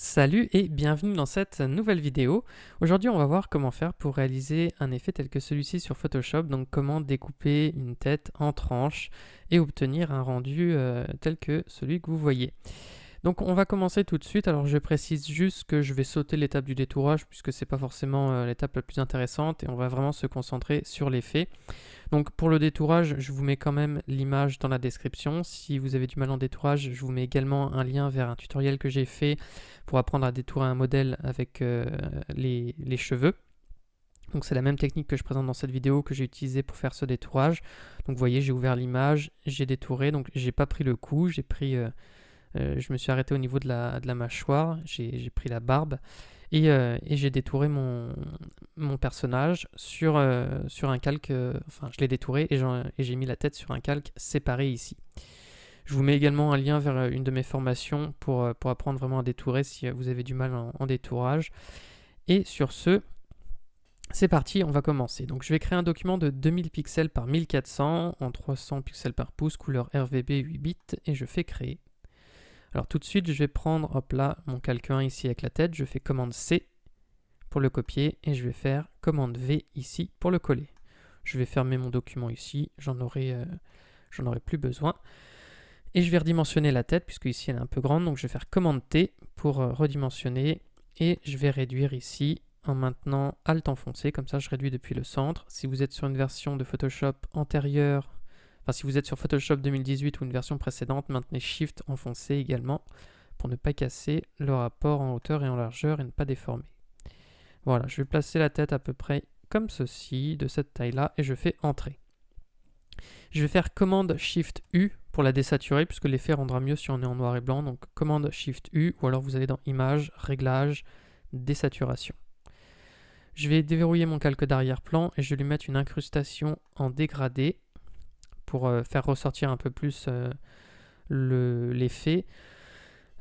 Salut et bienvenue dans cette nouvelle vidéo. Aujourd'hui, on va voir comment faire pour réaliser un effet tel que celui-ci sur Photoshop, donc comment découper une tête en tranches et obtenir un rendu tel que celui que vous voyez. Donc on va commencer tout de suite. Alors je précise juste que je vais sauter l'étape du détourage puisque c'est pas forcément l'étape la plus intéressante et on va vraiment se concentrer sur l'effet. Donc pour le détourage, je vous mets quand même l'image dans la description. Si vous avez du mal en détourage, je vous mets également un lien vers un tutoriel que j'ai fait pour apprendre à détourer un modèle avec les cheveux. Donc c'est la même technique que je présente dans cette vidéo que j'ai utilisée pour faire ce détourage. Donc vous voyez, j'ai ouvert l'image, j'ai détouré, donc j'ai pas pris le coup, je me suis arrêté au niveau de la mâchoire, j'ai pris la barbe et j'ai détouré mon personnage sur un calque, enfin je l'ai détouré et j'ai mis la tête sur un calque séparé ici. Je vous mets également un lien vers une de mes formations pour apprendre vraiment à détourer si vous avez du mal en détourage. Et sur ce, c'est parti, on va commencer. Donc je vais créer un document de 2000 pixels par 1400 en 300 pixels par pouce, couleur RGB 8 bits et je fais créer. Alors tout de suite, je vais prendre, hop là, mon calque 1 ici avec la tête, je fais commande C pour le copier et je vais faire commande V ici pour le coller. Je vais fermer mon document ici, j'en aurai plus besoin. Et je vais redimensionner la tête puisque ici elle est un peu grande, donc je vais faire commande T pour redimensionner et je vais réduire ici en maintenant Alt enfoncé, comme ça je réduis depuis le centre. Si vous êtes sur une version de Photoshop antérieure, enfin si vous êtes sur Photoshop 2018 ou une version précédente, maintenez Shift enfoncé également pour ne pas casser le rapport en hauteur et en largeur et ne pas déformer. Voilà, je vais placer la tête à peu près comme ceci, de cette taille-là, et je fais Entrée. Je vais faire commande Shift U pour la désaturer, puisque l'effet rendra mieux si on est en noir et blanc. Donc commande Shift U, ou alors vous allez dans Images, Réglages, Désaturation. Je vais déverrouiller mon calque d'arrière-plan et je vais lui mettre une incrustation en dégradé pour faire ressortir un peu plus l'effet.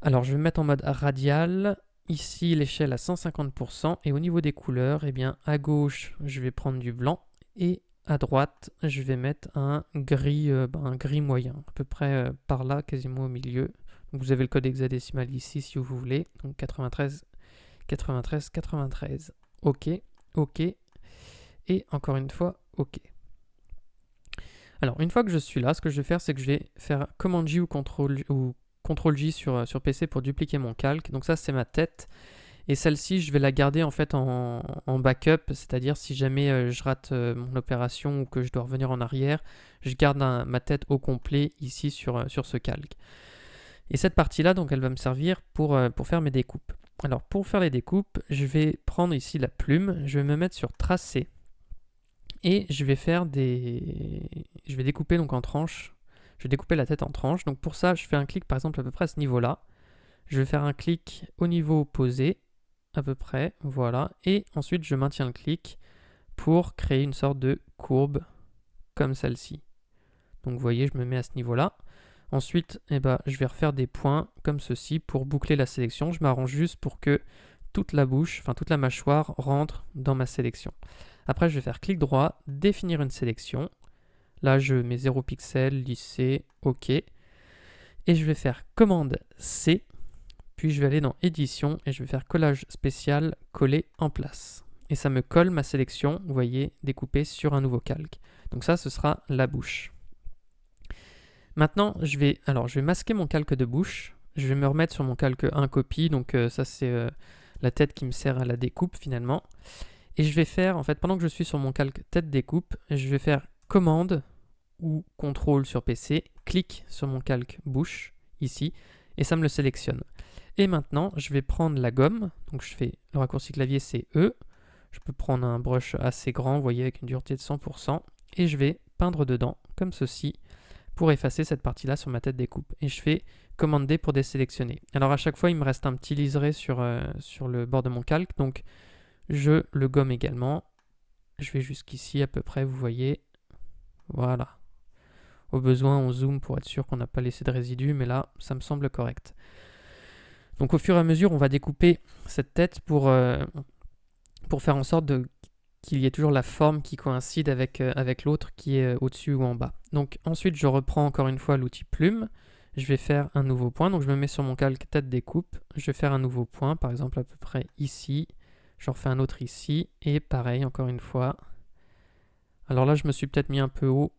Alors je vais mettre en mode radial. Ici l'échelle à 150% et au niveau des couleurs, eh bien à gauche je vais prendre du blanc et à droite je vais mettre un gris moyen, à peu près par là, quasiment au milieu. Donc, vous avez le code hexadécimal ici si vous voulez, donc 93, 93, 93. OK, OK et encore une fois OK. Alors une fois que je suis là, ce que je vais faire c'est que je vais faire commande J ou CTRL J sur PC pour dupliquer mon calque. Donc ça c'est ma tête. Et celle-ci, je vais la garder en fait en backup, c'est-à-dire si jamais je rate mon opération ou que je dois revenir en arrière, je garde ma tête au complet ici sur ce calque. Et cette partie-là, donc, elle va me servir pour faire mes découpes. Alors pour faire les découpes, je vais prendre ici la plume, je vais me mettre sur tracer et je vais découper donc en tranches. Je vais découper la tête en tranches. Donc pour ça, je fais un clic par exemple à peu près à ce niveau-là. Je vais faire un clic au niveau opposé, à peu près, voilà. Et ensuite, je maintiens le clic pour créer une sorte de courbe comme celle-ci. Donc vous voyez, je me mets à ce niveau-là. Ensuite, je vais refaire des points comme ceci pour boucler la sélection. Je m'arrange juste pour que toute la bouche, enfin toute la mâchoire rentre dans ma sélection. Après, je vais faire clic droit, définir une sélection. Là, je mets 0 pixel, lisser, OK. Et je vais faire commande C. Puis je vais aller dans édition et je vais faire collage spécial, coller en place. Et ça me colle ma sélection, vous voyez, découpée sur un nouveau calque. Donc ça, ce sera la bouche. Maintenant, je vais masquer mon calque de bouche. Je vais me remettre sur mon calque 1 copie. Donc ça, c'est la tête qui me sert à la découpe finalement. Et je vais faire, en fait, pendant que je suis sur mon calque tête découpe, je vais faire commande ou contrôle sur PC, clic sur mon calque bouche, ici, et ça me le sélectionne. Et maintenant, je vais prendre la gomme. Donc je fais le raccourci clavier, c'est E. Je peux prendre un brush assez grand, vous voyez, avec une dureté de 100%. Et je vais peindre dedans, comme ceci, pour effacer cette partie-là sur ma tête découpe. Et je fais commande D pour désélectionner. Alors à chaque fois, il me reste un petit liseré sur le bord de mon calque. Donc je le gomme également. Je vais jusqu'ici à peu près, vous voyez. Voilà. Au besoin, on zoome pour être sûr qu'on n'a pas laissé de résidus, mais là, ça me semble correct. Donc au fur et à mesure, on va découper cette tête pour faire en sorte qu'il y ait toujours la forme qui coïncide avec l'autre qui est au-dessus ou en bas. Donc ensuite, je reprends encore une fois l'outil plume. je vais faire un nouveau point. Donc je me mets sur mon calque tête découpe, je vais faire un nouveau point, par exemple à peu près ici. Je refais un autre ici, et pareil, encore une fois. Alors là, je me suis peut-être mis un peu haut.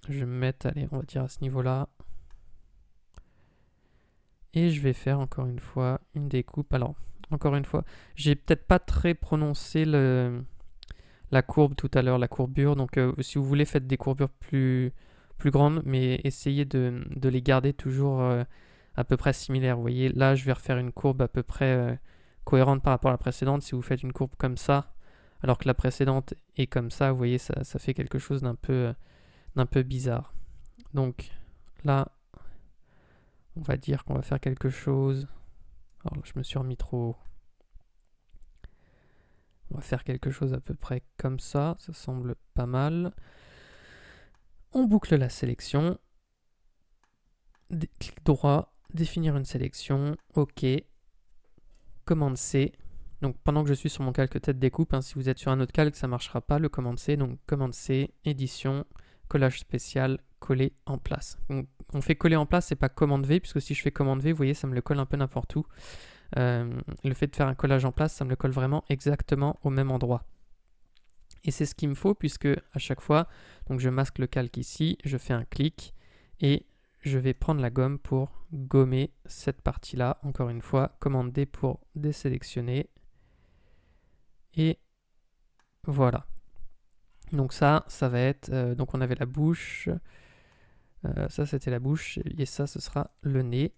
Je vais me mettre, allez, on va dire à ce niveau-là. Et je vais faire encore une fois une découpe. Alors, encore une fois, j'ai peut-être pas très prononcé la courbe tout à l'heure, la courbure. Donc si vous voulez, faites des courbures plus grandes, mais essayez de les garder toujours à peu près similaires. Vous voyez, là, je vais refaire une courbe à peu près cohérente par rapport à la précédente. Si vous faites une courbe comme ça, alors que la précédente est comme ça, vous voyez, ça fait quelque chose d'un peu bizarre. Donc là, on va dire qu'on va faire quelque chose. Alors là, je me suis remis trop haut. On va faire quelque chose à peu près comme ça. Ça semble pas mal. On boucle la sélection. Clic droit, définir une sélection. OK. Commande C. Donc pendant que je suis sur mon calque tête découpe, si vous êtes sur un autre calque, ça ne marchera pas, le commande C. Donc commande C, édition, collage spécial, coller en place. Donc, on fait coller en place, c'est pas commande V, puisque si je fais commande V, vous voyez, ça me le colle un peu n'importe où. Le fait de faire un collage en place, ça me le colle vraiment exactement au même endroit. Et c'est ce qu'il me faut, puisque à chaque fois, donc je masque le calque ici, je fais un clic, et je vais prendre la gomme pour gommer cette partie-là. Encore une fois, commande D pour désélectionner. Et voilà. Donc ça va être... donc on avait la bouche. Ça, c'était la bouche. Et ça, ce sera le nez.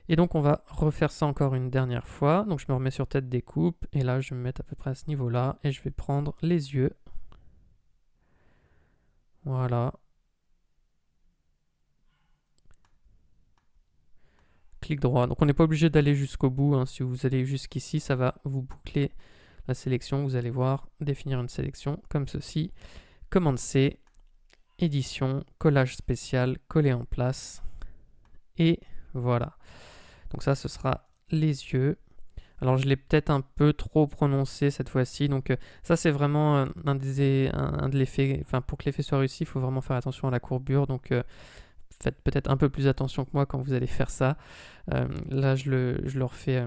Et donc on va refaire ça encore une dernière fois. Donc je me remets sur tête découpe. Et là, je vais me mettre à peu près à ce niveau-là. Et je vais prendre les yeux. Voilà. Clic droit. Donc on n'est pas obligé d'aller jusqu'au bout. Si vous allez jusqu'ici, ça va vous boucler la sélection. Vous allez voir, définir une sélection comme ceci. Commande C, édition, collage spécial, coller en place. Et voilà. Donc ça, ce sera les yeux. Alors je l'ai peut-être un peu trop prononcé cette fois-ci. Donc ça, c'est vraiment un de l'effet. Enfin, pour que l'effet soit réussi, il faut vraiment faire attention à la courbure. Donc faites peut-être un peu plus attention que moi quand vous allez faire ça. Là, je le refais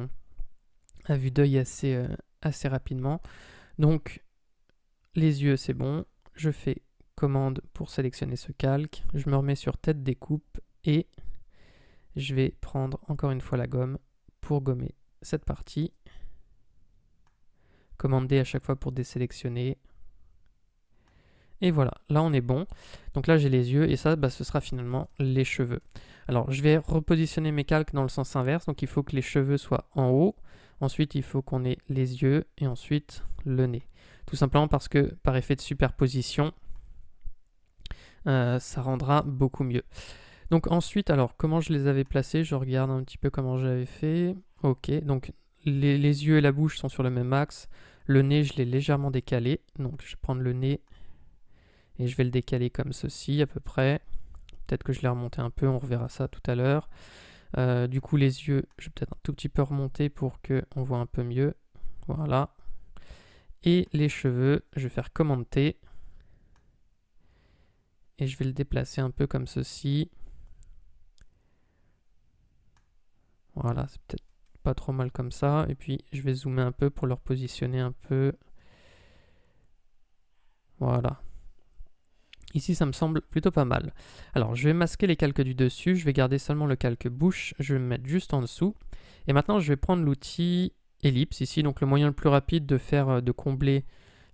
à vue d'œil assez rapidement. Donc les yeux, c'est bon. Je fais commande pour sélectionner ce calque. Je me remets sur tête découpe et je vais prendre encore une fois la gomme pour gommer cette partie. Commande D à chaque fois pour désélectionner. Et voilà, là on est bon. Donc là j'ai les yeux et ça, ce sera finalement les cheveux. Alors je vais repositionner mes calques dans le sens inverse. Donc il faut que les cheveux soient en haut. Ensuite il faut qu'on ait les yeux et ensuite le nez. Tout simplement parce que par effet de superposition, ça rendra beaucoup mieux. Donc ensuite, alors comment je les avais placés, je regarde un petit peu comment j'avais fait. Ok, donc les yeux et la bouche sont sur le même axe. Le nez, je l'ai légèrement décalé. Donc je vais prendre le nez et je vais le décaler comme ceci à peu près. Peut-être que je l'ai remonté un peu, on reverra ça tout à l'heure. Du coup les yeux, je vais peut-être un tout petit peu remonter pour qu'on voit un peu mieux. Voilà. Et les cheveux, je vais faire commande T. Et je vais le déplacer un peu comme ceci. Voilà, c'est peut-être pas trop mal comme ça. Et puis je vais zoomer un peu pour le repositionner un peu. Voilà. Ici, ça me semble plutôt pas mal. Alors, je vais masquer les calques du dessus. Je vais garder seulement le calque bouche. Je vais me mettre juste en dessous. Et maintenant, je vais prendre l'outil ellipse ici. Donc, le moyen le plus rapide de combler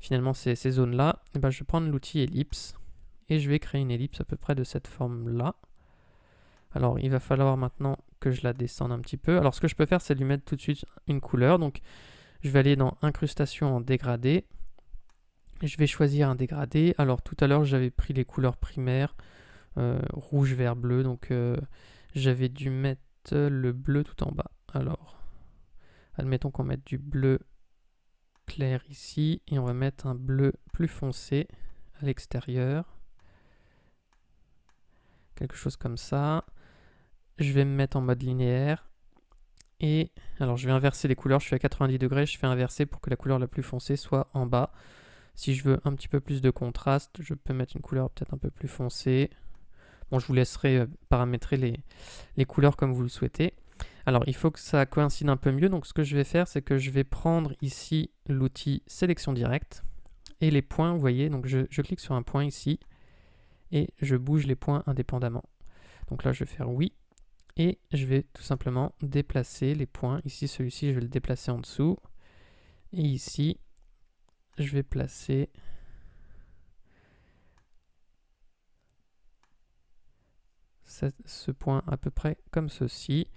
finalement ces zones-là. Et ben, je vais prendre l'outil ellipse. Et je vais créer une ellipse à peu près de cette forme-là. Alors, il va falloir maintenant que je la descende un petit peu. Alors, ce que je peux faire, c'est lui mettre tout de suite une couleur. Donc, je vais aller dans incrustation en dégradé. Je vais choisir un dégradé. Alors tout à l'heure j'avais pris les couleurs primaires, rouge, vert, bleu. Donc j'avais dû mettre le bleu tout en bas. Alors admettons qu'on mette du bleu clair ici. Et on va mettre un bleu plus foncé à l'extérieur. Quelque chose comme ça. Je vais me mettre en mode linéaire. Et alors je vais inverser les couleurs. Je suis à 90 degrés. Je fais inverser pour que la couleur la plus foncée soit en bas. Si je veux un petit peu plus de contraste, je peux mettre une couleur peut-être un peu plus foncée. Bon, je vous laisserai paramétrer les couleurs comme vous le souhaitez. Alors, il faut que ça coïncide un peu mieux. Donc, ce que je vais faire, c'est que je vais prendre ici l'outil sélection directe et les points, vous voyez. Donc, je clique sur un point ici et je bouge les points indépendamment. Donc là, je vais faire oui et je vais tout simplement déplacer les points. Ici, celui-ci, je vais le déplacer en dessous. Et ici, je vais placer ce point à peu près comme ceci.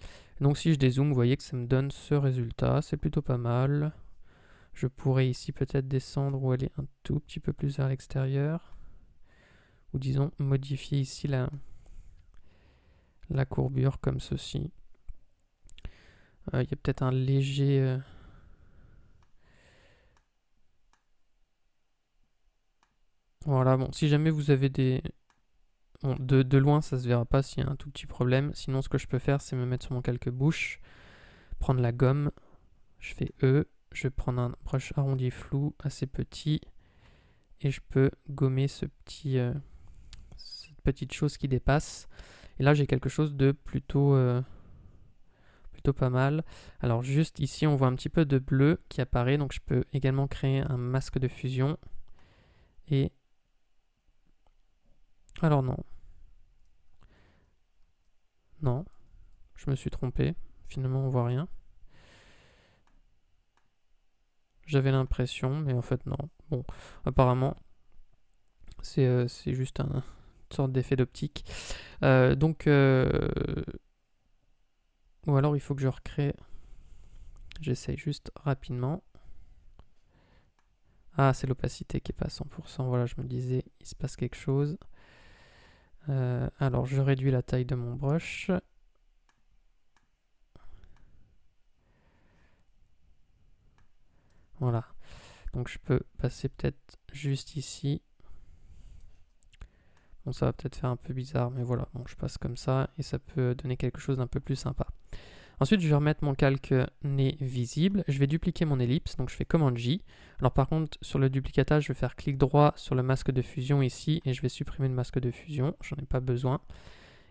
Donc si je dézoome, vous voyez que ça me donne ce résultat. C'est plutôt pas mal. Je pourrais ici peut-être descendre ou aller un tout petit peu plus vers l'extérieur. Ou disons modifier ici la courbure comme ceci. Il y a peut-être un léger... Voilà, bon, si jamais vous avez des... Bon, de loin, ça se verra pas s'il y a un tout petit problème. Sinon, ce que je peux faire, c'est me mettre sur mon calque-bouche, prendre la gomme, je fais E, je vais prendre un brush arrondi flou assez petit et je peux gommer cette petite chose qui dépasse. Et là, j'ai quelque chose de plutôt pas mal. Alors juste ici, on voit un petit peu de bleu qui apparaît, donc je peux également créer un masque de fusion. Et alors non, je me suis trompé. Finalement, on voit rien. J'avais l'impression, mais en fait non. Bon, apparemment, c'est juste une sorte d'effet d'optique. Ou alors il faut que je recrée. J'essaye juste rapidement. Ah, c'est l'opacité qui est pas à 100%. Voilà, je me disais, il se passe quelque chose. Alors, je réduis la taille de mon brush. Voilà. Donc, je peux passer peut-être juste ici. Bon, ça va peut-être faire un peu bizarre, mais voilà. Bon, je passe comme ça et ça peut donner quelque chose d'un peu plus sympa. Ensuite, je vais remettre mon calque nez visible. Je vais dupliquer mon ellipse, donc je fais Command J. Alors par contre, sur le duplicatage, je vais faire clic droit sur le masque de fusion ici et je vais supprimer le masque de fusion. J'en ai pas besoin.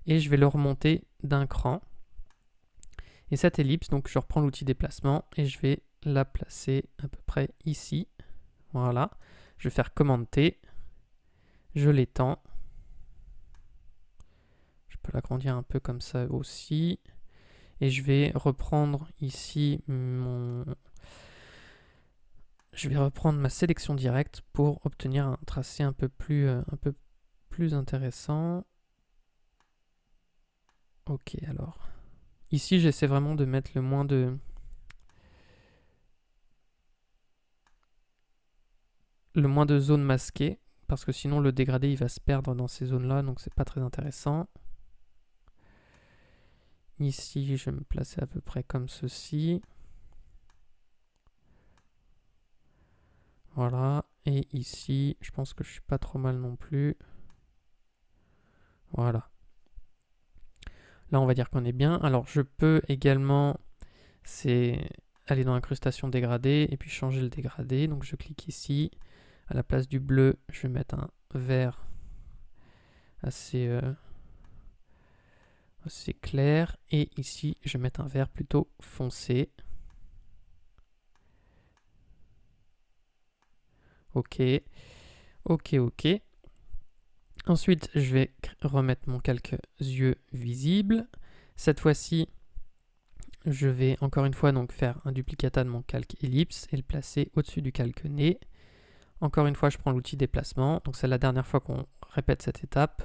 Et je vais le remonter d'un cran. Et cette ellipse, donc je reprends l'outil déplacement et je vais la placer à peu près ici. Voilà. Je vais faire Command T. Je l'étends. Je peux l'agrandir un peu comme ça aussi. Et je vais reprendre ici je vais reprendre ma sélection directe pour obtenir un tracé un peu plus intéressant. Ok, alors. Ici, j'essaie vraiment de mettre le moins de zones masquées, parce que sinon le dégradé il va se perdre dans ces zones-là, donc c'est pas très intéressant. Ici, je vais me placer à peu près comme ceci. Voilà. Et ici, je pense que je suis pas trop mal non plus. Voilà. Là, on va dire qu'on est bien. Alors, je peux également aller dans incrustation dégradée et puis changer le dégradé. Donc, je clique ici. À la place du bleu, je vais mettre un vert assez clair. Et ici, je vais mettre un vert plutôt foncé. Ok. Ok, ok. Ensuite, je vais remettre mon calque yeux visible. Cette fois-ci, je vais encore une fois donc faire un duplicata de mon calque ellipse et le placer au-dessus du calque nez. Encore une fois, je prends l'outil déplacement. Donc c'est la dernière fois qu'on répète cette étape.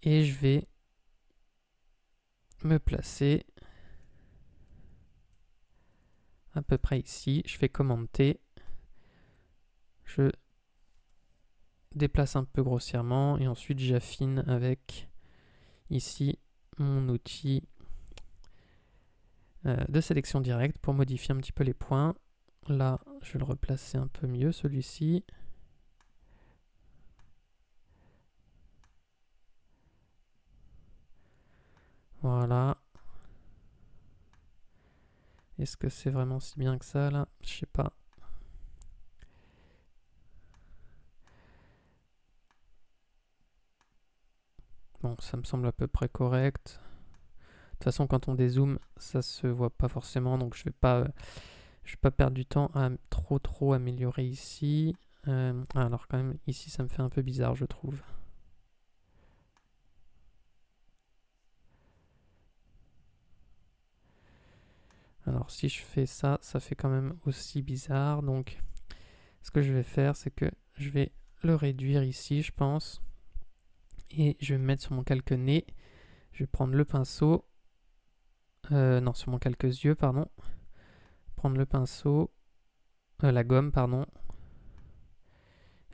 Et je vais me placer à peu près ici. Je fais Command T. Je déplace un peu grossièrement et ensuite j'affine avec ici mon outil de sélection directe pour modifier un petit peu les points. Là, je vais le replacer un peu mieux, celui-ci. Voilà. Est-ce que c'est vraiment si bien que ça, là? Je sais pas. ça me semble à peu près correct. De toute façon, quand on dézoome, ça se voit pas forcément, donc je vais pas perdre du temps à trop améliorer ici. Alors quand même, ici, ça me fait un peu bizarre, je trouve. Alors si je fais ça, ça fait quand même aussi bizarre. Donc ce que je vais faire, c'est que je vais le réduire ici, je pense. Et je vais me mettre sur mon calque-nez. Je vais prendre le pinceau. Non, sur mon calque-yeux, pardon. Prendre le pinceau. La gomme, pardon.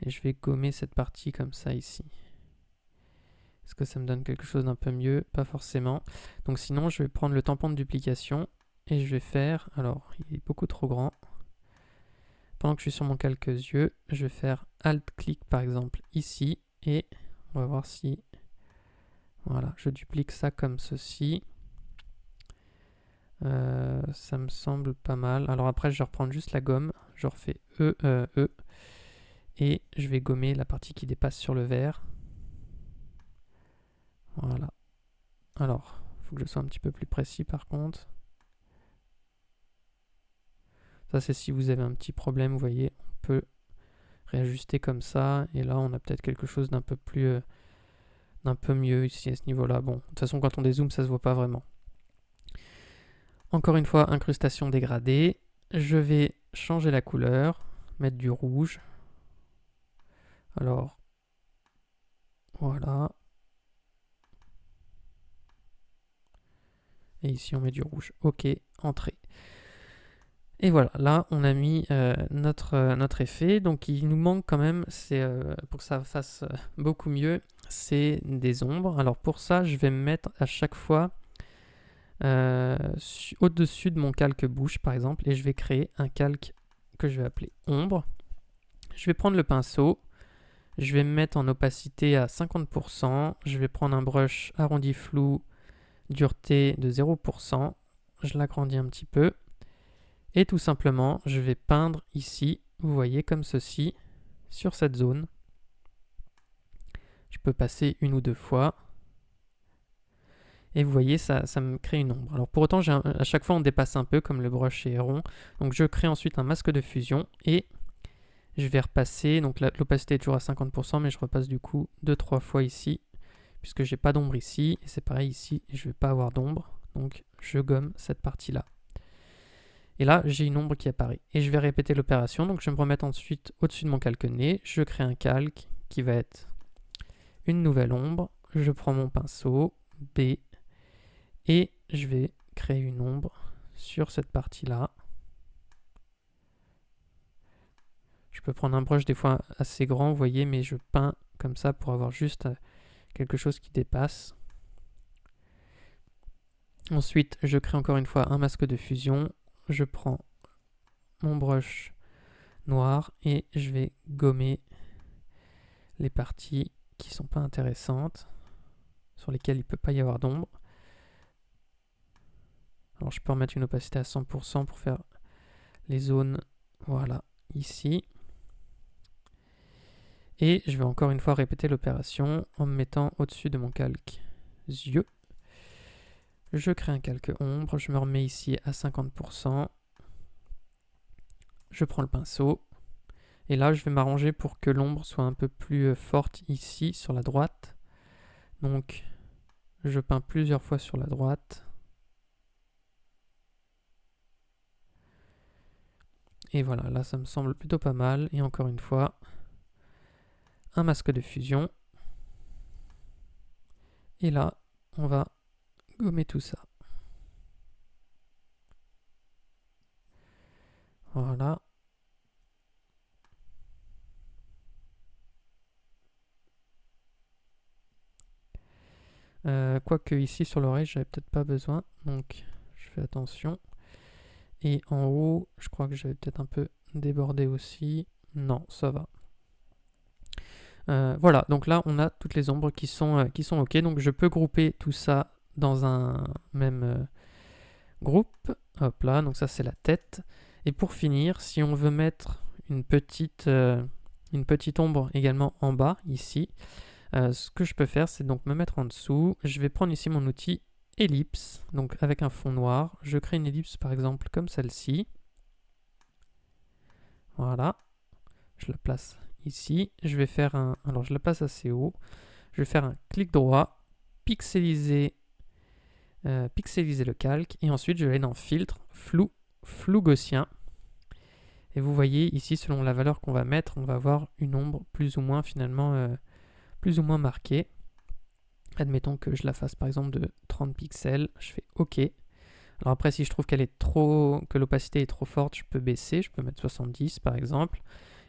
Et je vais gommer cette partie comme ça ici. Est-ce que ça me donne quelque chose d'un peu mieux? Pas forcément. Donc sinon, je vais prendre le tampon de duplication. Et je vais faire... Alors, il est beaucoup trop grand. Pendant que je suis sur mon calque-yeux, je vais faire Alt-clic par exemple ici. Et on va voir si... Voilà, je duplique ça comme ceci. Ça me semble pas mal. Alors après, je vais reprendre juste la gomme. Je refais E. Et je vais gommer la partie qui dépasse sur le vert. Voilà. Alors, il faut que je sois un petit peu plus précis par contre. Ça, c'est si vous avez un petit problème, vous voyez, on peut réajuster comme ça. Et là, on a peut-être quelque chose d'un peu plus... d'un peu mieux ici à ce niveau-là. Bon, de toute façon, quand on dézoome, ça se voit pas vraiment. Encore une fois, incrustation dégradée. Je vais changer la couleur, mettre du rouge. Alors, voilà. Et ici, on met du rouge. OK, entrée. Et voilà, là, on a mis notre effet. Donc, il nous manque quand même, pour que ça fasse beaucoup mieux, c'est des ombres. Alors, pour ça, je vais me mettre à chaque fois au-dessus de mon calque bouche, par exemple, et je vais créer un calque que je vais appeler ombre. Je vais prendre le pinceau. Je vais me mettre en opacité à 50%. Je vais prendre un brush arrondi flou, dureté de 0%. Je l'agrandis un petit peu. Et tout simplement, je vais peindre ici, vous voyez, comme ceci, sur cette zone. Je peux passer une ou deux fois. Et vous voyez, ça me crée une ombre. Alors pour autant, à chaque fois, on dépasse un peu, comme le brush est rond. Donc je crée ensuite un masque de fusion et je vais repasser. Donc l'opacité est toujours à 50%, mais je repasse du coup 2-3 fois ici, puisque j'ai pas d'ombre ici. Et c'est pareil ici, je vais pas avoir d'ombre. Donc je gomme cette partie-là. Et là, j'ai une ombre qui apparaît. Et je vais répéter l'opération. Donc je vais me remettre ensuite au-dessus de mon calque-nez. Je crée un calque qui va être une nouvelle ombre. Je prends mon pinceau, B, et je vais créer une ombre sur cette partie-là. Je peux prendre un brush des fois assez grand, vous voyez, mais je peins comme ça pour avoir juste quelque chose qui dépasse. Ensuite, je crée encore une fois un masque de fusion. Je prends mon brush noir et je vais gommer les parties qui ne sont pas intéressantes, sur lesquelles il ne peut pas y avoir d'ombre. Alors je peux remettre une opacité à 100% pour faire les zones, voilà, ici. Et je vais encore une fois répéter l'opération en me mettant au-dessus de mon calque yeux. Je crée un calque ombre, je me remets ici à 50%. Je prends le pinceau. Et là, je vais m'arranger pour que l'ombre soit un peu plus forte ici, sur la droite. Donc, je peins plusieurs fois sur la droite. Et voilà, là, ça me semble plutôt pas mal. Et encore une fois, un masque de fusion. Et là, on va gommer tout ça. Voilà. Quoique ici sur l'oreille, j'avais peut-être pas besoin. Donc, je fais attention. Et en haut, je crois que j'avais peut-être un peu débordé aussi. Non, ça va. Voilà, donc là, on a toutes les ombres qui sont OK. Donc, je peux grouper tout ça dans un même groupe. Hop là, donc ça, c'est la tête. Et pour finir, si on veut mettre une petite ombre également en bas, ici, Ce que je peux faire, c'est donc me mettre en dessous. Je vais prendre ici mon outil ellipse, donc avec un fond noir. Je crée une ellipse par exemple comme celle-ci. Voilà. Je la place ici. Je vais faire un... Alors je la place assez haut. Je vais faire un clic droit, pixeliser, pixeliser le calque. Et ensuite je vais aller dans filtre, flou gaussien. Et vous voyez ici, selon la valeur qu'on va mettre, on va avoir une ombre plus ou moins finalement plus ou moins marquée. Admettons que je la fasse par exemple de 30 pixels, je fais OK. Alors après, si je trouve que l'opacité est trop forte, je peux baisser, je peux mettre 70 par exemple.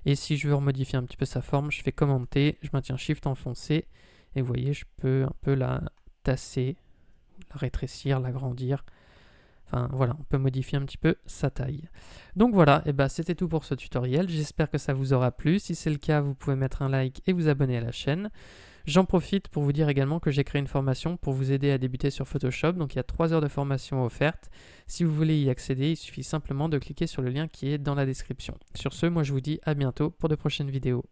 Et si je veux remodifier un petit peu sa forme, je fais Command T, je maintiens Shift enfoncé. Et vous voyez, je peux un peu la tasser, la rétrécir, l'agrandir. Enfin voilà, on peut modifier un petit peu sa taille. Donc voilà, et ben, c'était tout pour ce tutoriel. J'espère que ça vous aura plu. Si c'est le cas, vous pouvez mettre un like et vous abonner à la chaîne. J'en profite pour vous dire également que j'ai créé une formation pour vous aider à débuter sur Photoshop. Donc il y a 3 heures de formation offertes. Si vous voulez y accéder, il suffit simplement de cliquer sur le lien qui est dans la description. Sur ce, moi je vous dis à bientôt pour de prochaines vidéos.